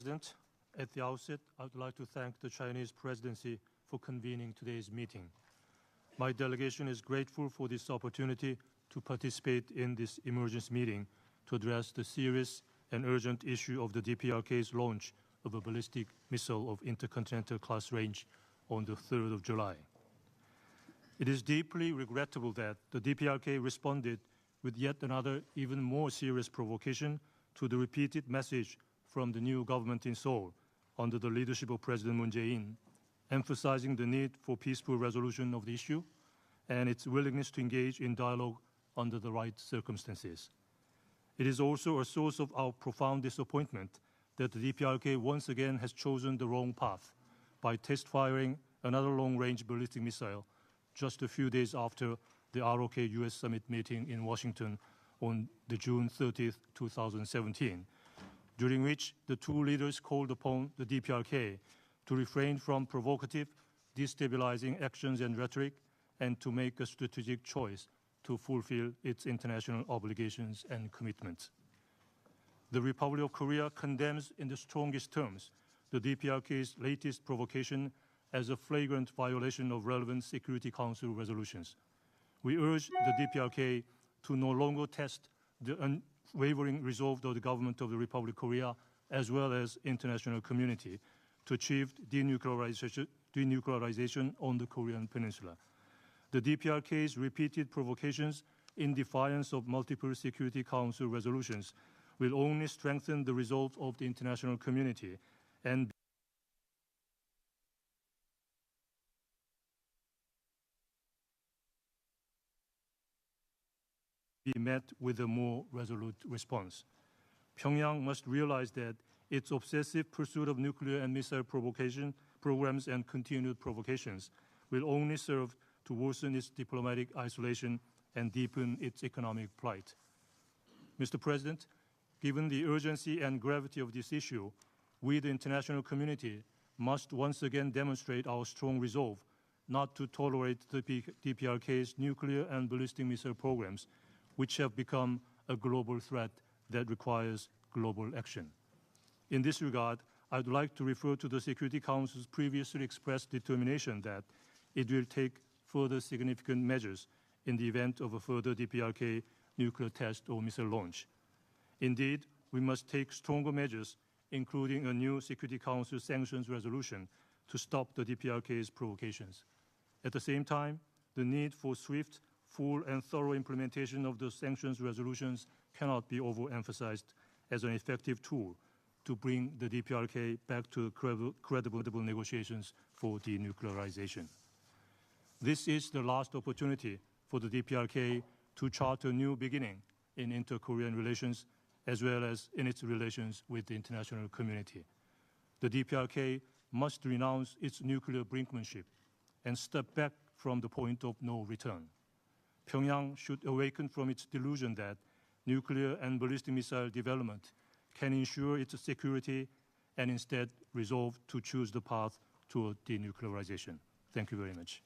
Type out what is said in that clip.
President, at the outset, I would like to thank the Chinese presidency for convening today's meeting. My delegation is grateful for this opportunity to participate in this emergency meeting to address the serious and urgent issue of the DPRK's launch of a ballistic missile of intercontinental class range on the 3rd of July. It is deeply regrettable that the DPRK responded with yet another even more serious provocation to the repeated message from the new government in Seoul under the leadership of President Moon Jae-in, emphasizing the need for peaceful resolution of the issue and its willingness to engage in dialogue under the right circumstances. It is also a source of our profound disappointment that the DPRK once again has chosen the wrong path by test-firing another long-range ballistic missile just a few days after the ROK-US summit meeting in Washington on the June 30, 2017, during which the two leaders called upon the DPRK to refrain from provocative, destabilizing actions and rhetoric, and to make a strategic choice to fulfill its international obligations and commitments. The Republic of Korea condemns in the strongest terms the DPRK's latest provocation as a flagrant violation of relevant Security Council resolutions. We urge the DPRK to no longer test the unwavering resolve of the government of the Republic of Korea as well as international community to achieve denuclearization on the Korean Peninsula. The DPRK's repeated provocations in defiance of multiple Security Council resolutions will only strengthen the resolve of the international community and be met with a more resolute response. Pyongyang must realize that its obsessive pursuit of nuclear and missile provocation programs and continued provocations will only serve to worsen its diplomatic isolation and deepen its economic plight. Mr. President, given the urgency and gravity of this issue, we, the international community, must once again demonstrate our strong resolve not to tolerate the DPRK's nuclear and ballistic missile programs, which have become a global threat that requires global action. In this regard, I would like to refer to the Security Council's previously expressed determination that it will take further significant measures in the event of a further DPRK nuclear test or missile launch. Indeed, we must take stronger measures, including a new Security Council sanctions resolution to stop the DPRK's provocations. At the same time, the need for swift, full, and thorough implementation of the sanctions resolutions cannot be overemphasized as an effective tool to bring the DPRK back to credible negotiations for denuclearization. This is the last opportunity for the DPRK to chart a new beginning in inter-Korean relations as well as in its relations with the international community. The DPRK must renounce its nuclear brinkmanship and step back from the point of no return. Pyongyang should awaken from its delusion that nuclear and ballistic missile development can ensure its security and instead resolve to choose the path toward denuclearization. Thank you very much.